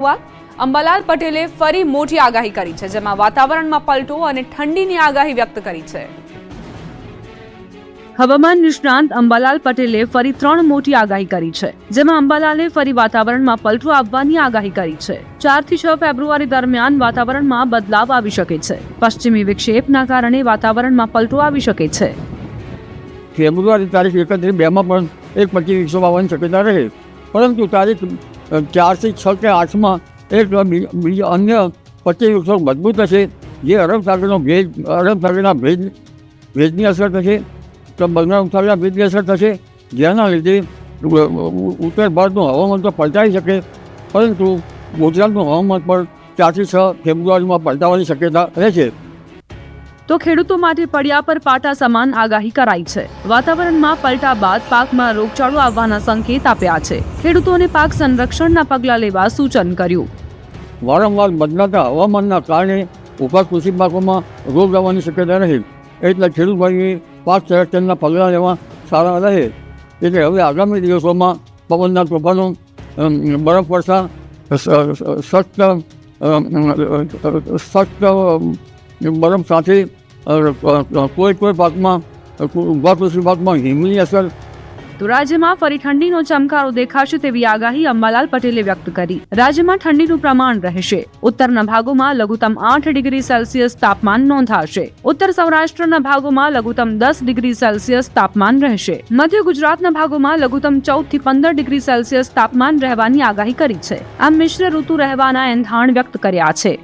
અંબાલાલ પટેલે ફરી મોટી આગાહી કરી છે, જેમાં વાતાવરણમાં પલટો અને ઠંડીની આગાહી વ્યક્ત કરી છે. હવામાન નિષ્ણાંત અંબાલાલ પટેલે ફરી 3 મોટી આગાહી કરી છે, જેમાં અંબાલાલે ફરી વાતાવરણમાં પલટો આવવાની આગાહી કરી છે. 4 થી 6 ફેબ્રુઆરી દરમિયાન વાતાવરણમાં બદલાવ આવી શકે છે. પશ્ચિમી વિક્ષેપના કારણે વાતાવરણમાં પલટો આવી શકે છે. ફેબ્રુઆરી તારીખ 31-2 પણ 1-25 વિક્ષેપ આવવાની શક્યતા રહે, પરંતુ તારીખ 4 થી 6 કે 8માં એક બીજા અન્ય 25 વિક્ષેપ મજબૂત હશે, જે અરબ સાગરના ભેજની અસર થશે, તો બંગાળ ઉપસાગરના ભેજની અસર થશે, જેના લીધે ઉત્તર ભારતનું હવામાન તો પલટાઈ શકે, પરંતુ ગુજરાતનું હવામાન પણ 4 થી 6 ફેબ્રુઆરીમાં પલટાવાની શક્યતા રહેશે. તો ખેડૂતો માટે પડ્યા પર પાટા સમાન આગાહી કરાઈ છે. વાતાવરણમાં પલટા બાદ પાકમાં રોગચાળો આવવાના સંકેત આપ્યા છે. ખેડૂતોને પાક સંરક્ષણના પગલાં લેવા સૂચન કર્યું. વારંવાર બદલાતા હવામાનના કારણે ઊભા કૃષિ પાકોમાં રોગ આવવાની શક્યતા રહે, એટલે ખેડૂત ભાઈએ પાક સંરક્ષણના પગલાં લેવા સારા રહે. એટલે હવે આગામી દિવસોમાં પવનના તોફાનો, બરફ વર્ષા, સખ્ત બરફ સાથે કોઈ પાકમાં, ઊભા કૃષિ પાકમાં હિમની અસર. તો રાજ્યમાં ફરી ઠંડીનો ચમકારો દેખાશે તેવી આગાહી અંબાલાલ પટેલે વ્યક્ત કરી. રાજ્યમાં ઠંડીનું પ્રમાણ રહેશે. ઉત્તરના ભાગોમાં લઘુત્તમ 8 ડિગ્રી સેલ્સિયસ તાપમાન નોંધાશે. ઉત્તર સૌરાષ્ટ્રના ભાગોમાં લઘુત્તમ 10 ડિગ્રી સેલ્સિયસ તાપમાન રહેશે. મધ્ય ગુજરાતના ભાગોમાં લઘુત્તમ 14 થી 15 ડિગ્રી સેલ્સિયસ તાપમાન રહેવાની આગાહી કરી છે. આમ મિશ્ર ઋતુ રહેવાના એંધાણ વ્યક્ત કર્યા છે.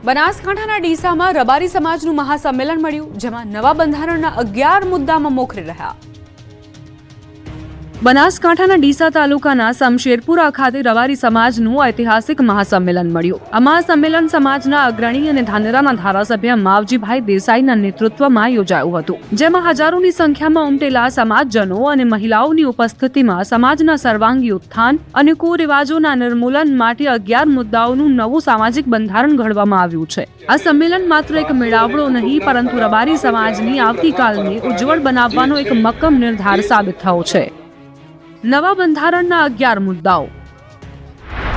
બનાસકાંઠાના ડીસામાં રબારી સમાજનું મહાસંમેલન મળ્યું, જેમાં નવા બંધારણના 11 મુદ્દામાં મોખરે રહ્યા. બનાસકાંઠાના ડીસા તાલુકાના શમશેરપુરા ખાતે રબારી સમાજનું ઐતિહાસિક મહાસંમેલન મળ્યું. આ મહાસંમેલન સમાજના અગ્રણી અને ધાનેરાના ધારાસભ્ય માવજીભાઈ દેસાઈના નેતૃત્વમાં યોજાયું હતું, જેમાં હજારોની સંખ્યામાં ઉમટેલા સમાજજનો અને મહિલાઓની ઉપસ્થિતિમાં સમાજના સર્વાંગી ઉત્થાન અને કુરિવાજોના નિર્મૂલન માટે 11 મુદ્દાઓનું નવું સામાજિક બંધારણ ઘડવામાં આવ્યું છે. આ સંમેલન માત્ર એક મેળાવડો નહીં, પરંતુ રબારી સમાજની આવતીકાલને ઉજ્જવળ બનાવવાનો એક મક્કમ નિર્ધાર સાબિત થયો છે. નવા બંધારણના 11 મુદ્દાઓ.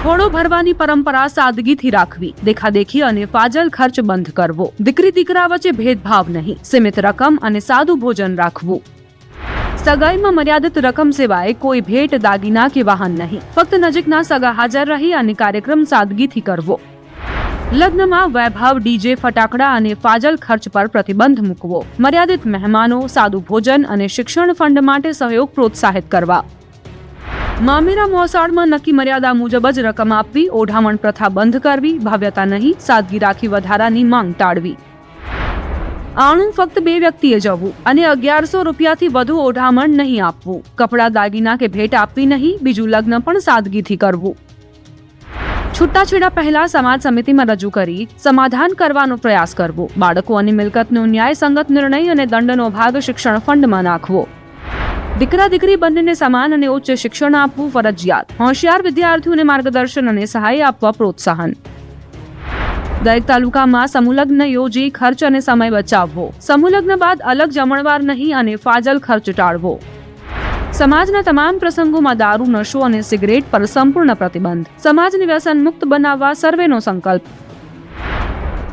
ખોડો ભરવાની પરંપરા સાદગીથી રાખવી. દેખાદેખી અને ફાજલ ખર્ચ બંધ કરવો. દીકરી દીકરા વચ્ચે ભેદભાવ નહીં. સીમિત રકમ અને સાદું ભોજન રાખવું. સગાઈમાં મર્યાદિત રકમ સિવાય કોઈ ભેટ, દાગીના કે વાહન નહીં. ફક્ત નજીકના સગા હાજર રહી અને કાર્યક્રમ સાદગીથી કરવો. લગ્નમાં વૈભવ, ડીજે, ફટાકડા અને ફાજલ ખર્ચ પર પ્રતિબંધ મૂકવો. મર્યાદિત મહેમાનો, સાદું ભોજન અને શિક્ષણ ફંડ માટે સહયોગ પ્રોત્સાહિત કરવા. મામેરા મોસાળમાં નક્કી મર્યાદા મુજબ જ રકમ આપવી. ઓઢામણ પ્રથા બંધ કરવી. ભવ્યતા નહીં, સાદગી રાખી વધારાની માંગ ટાળવી. આણું ફક્ત 2 વ્યક્તિએ જવું અને 1100 રૂપિયાથી વધુ ઓઢામણ નહીં આપવું. કપડાં, દાગીના કે ભેટ આપવી નહીં. બીજું લગ્ન પણ સાદગીથી કરવું. છૂટાછેડા પહેલા સમાજ સમિતિમાં રજૂ કરી સમાધાન કરવાનો પ્રયાસ કરવો. બાળકો અને મિલકતનો ન્યાયસંગત નિર્ણય અને દંડનો ભાગ શિક્ષણ ફંડમાં નાખવો. દીકરા દીકરી બંનેને સમાન અને ઉચ્ચ શિક્ષણ આપવું ફરજિયાત. હોશિયાર વિદ્યાર્થીઓને માર્ગદર્શન અને સહાય આપવા પ્રોત્સાહન. દરેક તાલુકામાં સમૂહલગ્ન યોજી ખર્ચ અને સમય બચાવવો. સમૂહલગ્ન બાદ અલગ જમણવાર નહીં અને ફાજલ ખર્ચ ટાળવો. સમાજના તમામ પ્રસંગોમાં દારૂ, નશો અને સિગરેટ પર સંપૂર્ણ પ્રતિબંધ. સમાજને વ્યસન મુક્ત બનાવવા સર્વેનો સંકલ્પ.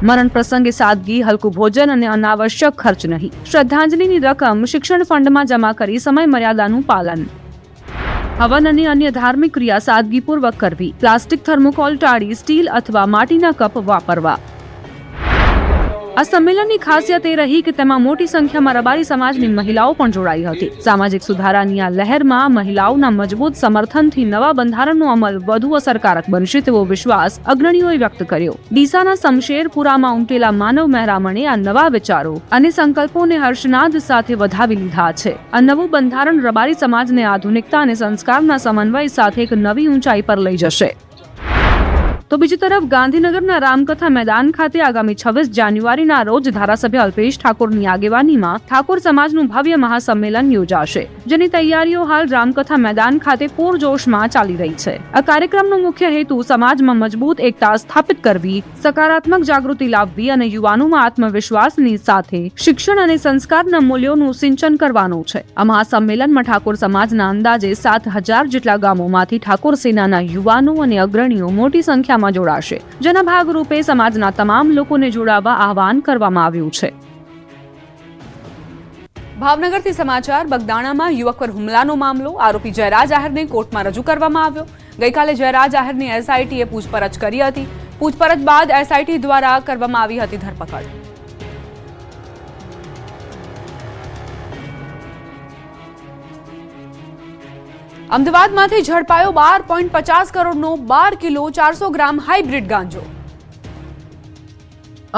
મરણ પ્રસંગે સાદગી, હલકું ભોજન અને અનાવશ્યક ખર્ચ નહીં. શ્રદ્ધાંજલિની રકમ શિક્ષણ ફંડમાં જમા કરી સમય મર્યાદાનું પાલન. હવન અને અન્ય ધાર્મિક ક્રિયા સાદગીપૂર્વક કરવી. પ્લાસ્ટિક, થર્મોકોલ ટાળી સ્ટીલ અથવા માટીના કપ વાપરવા. આ સંમેલનની ખાસિયત એ રહી કે તેમાં મોટી સંખ્યામાં રબારી સમાજની મહિલાઓ પણ જોડાઈ હતી. સામાજિક સુધારાની આ લહેરમાં મહિલાઓના મજબૂત સમર્થનથી નવા બંધારણનો અમલ વધુ અસરકારક બનશે તેવો વિશ્વાસ અગ્રણીઓએ વ્યક્ત કર્યો. ડીસાના શમશેરપુરામાં ઉમટેલા માનવ મહેરામણે આ નવા વિચારો અને સંકલ્પોને હર્ષનાદ સાથે વધાવી લીધા છે. આ નવું બંધારણ રબારી સમાજને આધુનિકતા અને સંસ્કારના સમન્વય સાથે એક નવી ઊંચાઈ પર લઈ જશે. તો બીજી તરફ ગાંધીનગરના રામકથા મેદાન ખાતે આગામી 26 જાન્યુઆરીના રોજ ધારાસભ્ય અલ્પેશ ઠાકોરની આગેવાનીમાં ઠાકોર સમાજનું ભવ્ય મહાસંમેલન યોજાશે, જેની તૈયારીઓ હાલ રામકથા મેદાન ખાતે પૂરજોશમાં ચાલી રહી છે. આ કાર્યક્રમનો મુખ્ય હેતુ સમાજમાં મજબૂત એકતા સ્થાપિત કરવી, સકારાત્મક જાગૃતિ લાવવી અને યુવાનોમાં આત્મવિશ્વાસની સાથે શિક્ષણ અને સંસ્કારના મૂલ્યોનું સિંચન કરવાનું છે. આ મહાસંમેલનમાં ઠાકોર સમાજના અંદાજે 7,000 જેટલા ગામોમાંથી ઠાકોર સેનાના યુવાનો અને અગ્રણીઓ મોટી સંખ્યામાં જોડાશે, જેના ભાગરૂપે સમાજના તમામ લોકોને જોડાવા આહવાન કરવામાં આવ્યું છે. ભાવનગરથી સમાચાર. બગદાણામાં યુવક પર હુમલાનો મામલો. આરોપી જયરાજ આહિરને કોર્ટમાં રજૂ કરવામાં આવ્યો. ગઈકાલે જયરાજ આહિરની એસઆઈટીએ પૂછપરછ કરી હતી. પૂછપરછ બાદ એસઆઈટી દ્વારા કરવામાં આવી હતી ધરપકડ. અમદાવાદમાંથી ઝડપાયો 12.50 કરોડનો 12 કિલો 400 ગ્રામ હાઇબ્રિડ ગાંજો.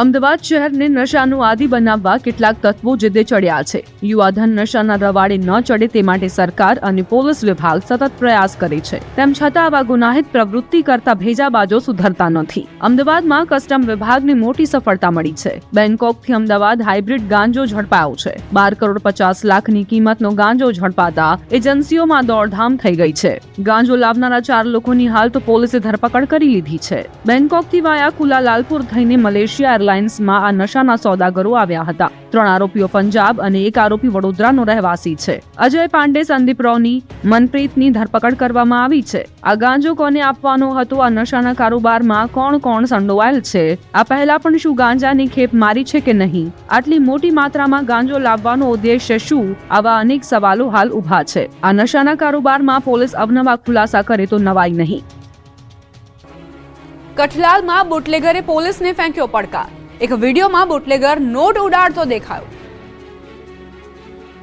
અમદાવાદ શહેરને નશાનું આદિ બનાવવા કેટલાક તત્વો જીદે ચડ્યા છે. યુવાધન નશાના રવાડે ન ચડે તે માટે સરકાર અને પોલીસ વિભાગ સતત પ્રયાસ કરે છે. તેમ છતાં આવા ગુનાહિત પ્રવૃત્તિ કરતા ભેજાબાજો સુધરતા નથી. અમદાવાદમાં કસ્ટમ વિભાગને મોટી સફળતા મળી છે. બેંકોકથી અમદાવાદ હાઇબ્રિડ ગાંજો ઝડપાયો છે. 12 કરોડ 50 લાખની કિંમતનો ગાંજો ઝડપાતા એજન્સીઓમાં દોડધામ થઈ ગઈ છે. ગાંજો લાવનારા 4 લોકોની હાલ તો પોલીસે ધરપકડ કરી લીધી છે. બેંકોકથી વાયા કુલાલાલપુર થઈને મલેશિયા એરલાઇન્સમાં આ નશાના સોદાગરો આવ્યા હતા. 3 આરોપીઓ પંજાબ અને 1 આરોપી વડોદરાનો રહેવાસી છે. અજય પાંડે, સંદીપ રોની, મનપ્રીતની ધરપકડ કરવામાં આવી છે. આ ગાંજો કોને આપવાનો હતો? આ નશાના કારોબારમાં કોણ કોણ સંડોવાયેલ છે? આ પહેલા પણ શું ગાંજાની ખેપ મારી છે કે નહીં? આટલી મોટી માત્રામાં ગાંજો લાવવાનો ઉદ્દેશ્ય શું? આવા અનેક સવાલો હાલ ઉભા છે. આ નશાના કારોબારમાં પોલીસ અવનવા ખુલાસા કરે તો નવાઈ નહીં. કઠલાલમાં બુટલેગરે પોલીસને ફેંક્યો પડકાર. એક વિડીયોમાં બુટલેગર નોટ ઉડાડતો દેખાયો.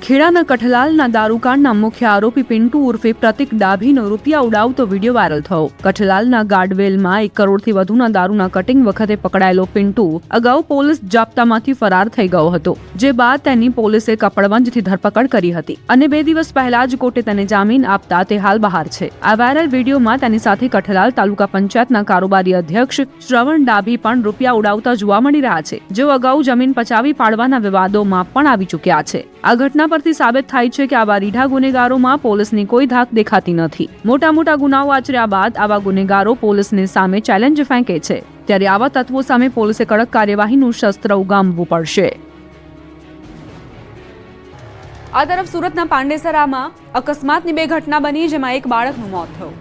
ખેડાના કઠલાલના દારૂકાંડના મુખ્ય આરોપી પિન્ટુ ઉર્ફે પ્રતિક ડાભીનો રૂપિયા ઉડાવતો વિડીયો વાયરલ થયો. કઠલાલના ગાર્ડવેલમાં 1 કરોડથી વધુના દારૂના કટિંગ વખતે પકડાયેલો પિન્ટુ અગાઉ પોલીસ જાપ્તામાંથી ફરાર થઈ ગયો હતો, જે બાદ તેની પોલીસે કપડવંજથી ધરપકડ કરી હતી અને 2 દિવસ પહેલા જ કોર્ટે તેને જામીન આપતા તે હાલ બહાર છે. આ વાયરલ વિડીયોમાં તેની સાથે કઠલાલ તાલુકા પંચાયતના કારોબારી અધ્યક્ષ શ્રવણ ડાભી પણ રૂપિયા ઉડાવતા જોવા મળી રહ્યા છે, જેઓ અગાઉ જમીન પચાવી પાડવાના વિવાદોમાં પણ આવી ચૂક્યા છે. આ ઘટના પરથી સાબિત થાય છે કે આવા રીઢા ગુનેગારોમાં પોલીસની કોઈ ધાક દેખાતી નથી. મોટા મોટા ગુનાઓ આચર્યા બાદ આવા ગુનેગારો પોલીસની સામે ચેલેન્જ ફેંકે છે, ત્યારે આવા તત્વો સામે પોલીસે કડક કાર્યવાહીનું શસ્ત્ર ઉગામવું પડશે. આ તરફ સુરતના પાંડેસરામાં અકસ્માતની 2 ઘટના બની, જેમાં 1 બાળકનું મોત થયું.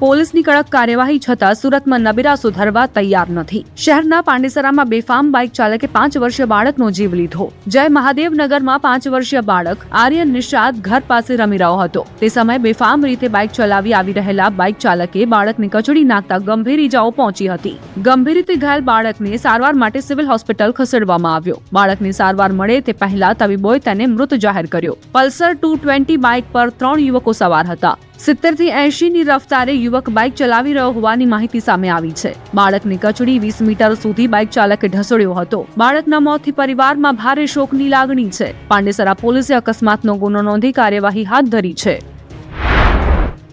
પોલીસની કડક કાર્યવાહી છતાં સુરતમાં નબીરા સુધરવા તૈયાર નથી. શહેરના પાંડેસરામાં બેફામ બાઇક ચાલકે 5 વર્ષીય બાળકનો જીવ લીધો. જય મહાદેવનગરમાં 5 વર્ષીય બાળક આર્યન નિષાદ ઘર પાસે રમી રહ્યો હતો. તે સમયે બેફામ રીતે બાઇક ચલાવી આવી રહેલા બાઇક ચાલકે બાળકને કચડી નાખતા ગંભીર ઈજાઓ પહોંચી હતી. ગંભીર રીતે ઘાયલ બાળકને સારવાર માટે સિવિલ હોસ્પિટલ ખસેડવામાં આવ્યો. બાળકને સારવાર મળે તે પહેલા તબીબોએ તેને મૃત જાહેર કર્યો. પલ્સર 220 બાઇક પર 3 યુવકો સવાર હતા. 70 થી 80 ની રફતારે યુવક બાઇક ચલાવી રહ્યો હોવાની માહિતી સામે આવી છે. બાળકને કચડી 20 મીટર સુધી બાઇક ચાલકે ઢસડ્યો હતો. બાળકના મોતથી પરિવારમાં ભારે શોકની લાગણી છે. પાંડેસરા પોલીસે અકસ્માતનો ગુનો નોંધી કાર્યવાહી હાથ ધરી છે.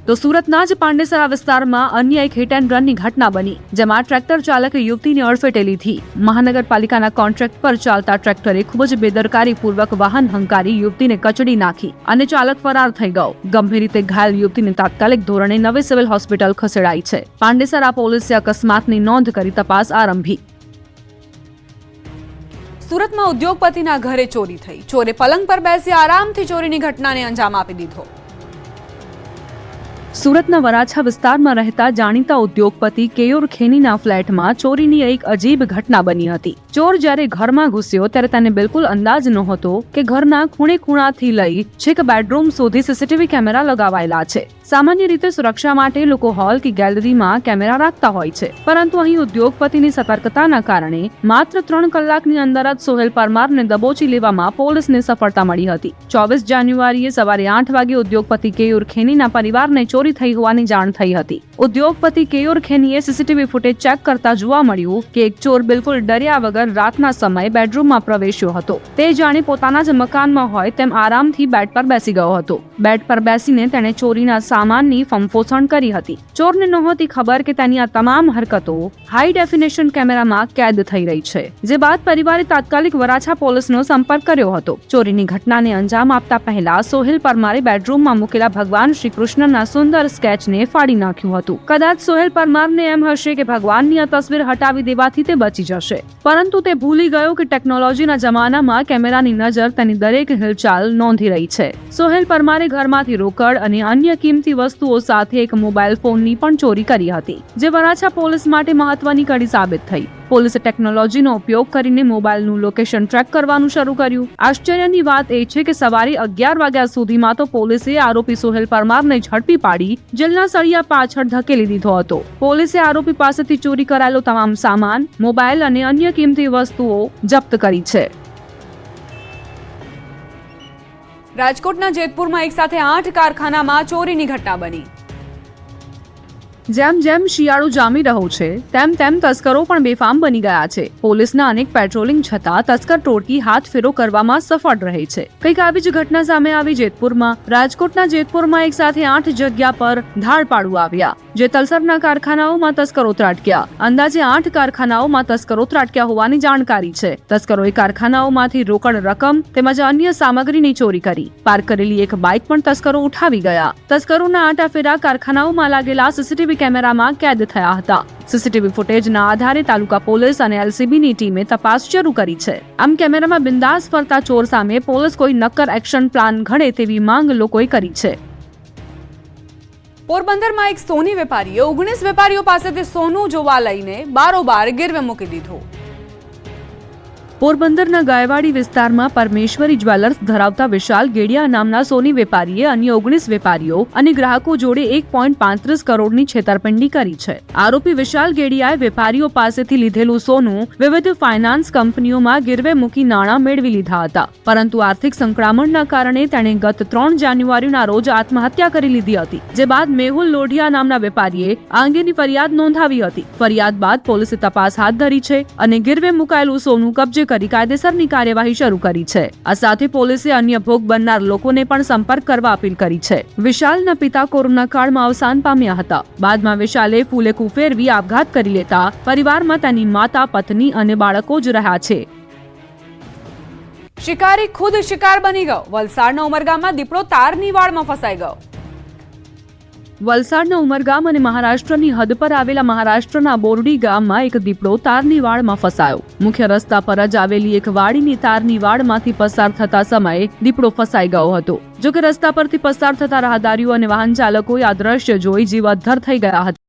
તો સુરતના જ પાંડેસરા વિસ્તારમાં અન્ય એક હિટ એન્ડ રનની ઘટના બની, જેમાં ટ્રેક્ટર ચાલકે યુવતીને અડફેટે લીધી. મહાનગરપાલિકાના કોન્ટ્રાક્ટ પર ચાલતા ટ્રેક્ટરે ખૂબ જ બેદરકારીપૂર્વક વાહન હંકારી યુવતીને કચડી નાખી અને ચાલક ફરાર થઈ ગયો. ગંભીર રીતે ઘાયલ યુવતીને તાત્કાલિક ધોરણે નવી સિવિલ હોસ્પિટલ ખસેડાઈ છે. પાંડેસરા પોલીસે અકસ્માતની નોંધ કરી તપાસ આરંભી. સુરતમાં ઉદ્યોગપતિના ઘરે ચોરી થઈ. ચોરે પલંગ પર બેસી આરામથી ચોરીની ઘટનાને અંજામ આપી દીધો. સુરતના વરાછા વિસ્તારમાં રહેતા જાણીતા ઉદ્યોગપતિ કેયુર ખેનીના ફ્લેટમાં ચોરીની એક અજીબ ઘટના બની હતી. ચોર જ્યારે ઘરમાં ઘૂસ્યો ત્યારે તેને બિલકુલ અંદાજ નહોતો કે ઘરના ખૂણે ખૂણાથી લઈ છેક બેડરૂમ સુધી સીસીટીવી કેમેરા લગાવાયેલા છે. સામાન્ય રીતે સુરક્ષા માટે લોકો હોલ કે ગેલેરીમાં કેમેરા રાખતા હોય છે, પરંતુ અહીં ઉદ્યોગપતિની સતર્કતાના કારણે માત્ર 3 કલાકની અંદર જ સોહેલ પરમારને દબોચી લેવામાં પોલીસને સફળતા મળી હતી. 24 જાન્યુઆરીએ સવારે 8 વાગે ઉદ્યોગપતિ કેયુર ખેનીના પરિવારને ચોરી થઈ હોવાની જાણ થઈ હતી. ઉદ્યોગપતિ કેયોર ખેનીએ સીસીટીવી ફૂટેજ ચેક કરતા જોવા મળ્યું કે એક ચોર બિલકુલ ડર્યા વગર રાતના સમયે બેડરૂમમાં પ્રવેશ્યો હતો. તે જાણે પોતાના જ મકાનમાં હોય તેમ આરામથી બેડ પર બેસી ગયો હતો. બેડ પર બેસીને તેણે ચોરીના સામાનની ફંફોસણ કરી હતી. ચોરને નહોતી ખબર કે તેની આ તમામ હરકતો હાઈ ડેફિનેશન કેમેરામાં કેદ થઈ રહી છે. જે બાદ પરિવારે તાત્કાલિક વરાછા પોલીસનો સંપર્ક કર્યો હતો. ચોરીની ઘટનાને અંજામ આપતા પહેલા સોહેલ પરમારે બેડરૂમમાં મૂકેલા ભગવાન શ્રી કૃષ્ણના સુંદર સ્કેચને ફાડી નાખ્યું હતું. કદાચ સોહેલ પરમારને એમ હશે કે ભગવાનની આ તસવીર હટાવી દેવાથી તે બચી જશે, પરંતુ તે ભૂલી ગયો કે ટેકનોલોજીના જમાનામાં કેમેરાની નજર તેની દરેક હિલચાલ નોંધી રહી છે. સોહેલ પરમારે ઘરમાંથી રોકડ અને અન્ય કિંમતી વસ્તુઓ સાથે એક મોબાઈલ ફોનની પણ ચોરી કરી હતી, જે વરાછા પોલીસ માટે મહત્વની કડી સાબિત થઈ. પોલીસે ટેકનોલોજીનો ઉપયોગ કરીને મોબાઈલનું લોકેશન ટ્રેક કરવાનું શરૂ કર્યું. આશ્ચર્યની વાત એ છે કે સવારે 11 વાગ્યા સુધીમાં તો પોલીસે આરોપી સોહેલ પરમારને ઝડપી પાડી જેલના સળિયા પાછળ ધકેલી દીધો હતો. પોલીસે આરોપી પાસેથી ચોરી કરાયેલો તમામ સામાન, મોબાઈલ અને અન્ય કિંમતી વસ્તુઓ જપ્ત કરી છે. રાજકોટના જેતપુરમાં એક સાથે 8 કારખાનામાં ચોરીની ઘટના બની. જેમ જેમ શિયાળો જામી રહ્યો છે તેમ તેમ તસ્કરો પણ બેફામ બની ગયા છે. પોલીસના અનેક પેટ્રોલિંગ છતાં તસ્કર ટોળકી હાથ ફેરો કરવામાં સફળ રહે છે. કંઈક આવી જ ઘટના સામે આવી જેતપુરમાં. રાજકોટના જેતપુરમાં એક સાથે 8 જગ્યા પર ધાડપાડું આવ્યા, જે તલસરના કારખાનાઓમાં તસ્કરો ત્રાટક્યા. અંદાજે 8 કારખાનાઓમાં તસ્કરો ત્રાટક્યા હોવાની જાણકારી છે. તસ્કરોએ કારખાનાઓમાંથી રોકડ રકમ તેમજ અન્ય સામગ્રીની ચોરી કરી. પાર્ક કરેલી એક બાઇક પણ તસ્કરો ઉઠાવી ગયા. તસ્કરોના આંટાફેરા કારખાનાઓમાં લાગેલા સીસીટીવી કેમેરામાં કેદ થયા હતા. સીસીટીવી ફૂટેજના આધારે તાલુકા પોલીસ અને એલસીબીની ટીમે તપાસ શરૂ કરી છે. આમ કેમેરામાં બિંદાસ ફરતા ચોર સામે પોલીસ કોઈ નક્કર એક્શન પ્લાન ઘડે તેવી માંગ લોકોએ કરી છે. પોરબંદરમાં એક સોની વેપારીએ 19 વેપારીઓ પાસેથી સોનું જોવા લઈને બારોબાર ગીરવે મૂકી દીધું. પોરબંદરના ગાયવાડી વિસ્તારમાં પરમેશ્વરી જ્વેલર્સ ધરાવતા વિશાલ ગેડિયા નામના સોની વેપારીએ અન્ય 19 વેપારીઓ અને ગ્રાહકો જોડે 1.35 કરોડની છેતરપિંડી કરી છે. આરોપી વિશાલ ગેડિયાએ વેપારીઓ પાસેથી લીધેલું સોનું વિવિધ ફાઇનાન્સ કંપનીઓમાં ગીરવે મૂકી નાણાં મેળવી લીધા હતા, પરંતુ આર્થિક સંકળામણના કારણે તેણે ગત 3 જાન્યુઆરીના રોજ આત્મહત્યા કરી લીધી હતી. જે બાદ મેહુલ લોઢિયા નામના વેપારીએ આ અંગેની ફરિયાદ નોંધાવી હતી. ફરિયાદ બાદ પોલીસે તપાસ હાથ ધરી છે અને ગીરવે મુકાયેલું સોનું કબજે કરી કાયદેસરની કાર્યવાહી શરૂ કરી છે. આ સાથે પોલીસે અન્ય ભોગ બનનાર લોકોને પણ સંપર્ક કરવા અપીલ કરી છે. વિશાલના પિતા કોરોના કાળમાં અવસાન પામ્યા હતા. બાદમાં વિશાલે ફૂલેકુ ફેરવી આપઘાત કરી લેતા પરિવારમાં તેની માતા, પત્ની અને બાળકો જ રહ્યા છે. શિકારી ખુદ શિકાર બની ગયો. વલસાડના ઉમરગામમાં દીપડો તારની વાડમાં ફસાઈ ગયો. વલસાડના ઉમરગામ અને મહારાષ્ટ્રની હદ પર આવેલા મહારાષ્ટ્રના બોરડી ગામમાં એક દીપડો તારની વાડમાં ફસાયો. મુખ્ય રસ્તા પર જ આવેલી એક વાડીની તારની વાડમાંથી પસાર થતા સમયે દીપડો ફસાઈ ગયો હતો. જોકે રસ્તા પરથી પસાર થતા રાહદારીઓ અને વાહન ચાલકોએ આ દ્રશ્ય જોઈ જીવ અદ્ધર થઈ ગયા હતા.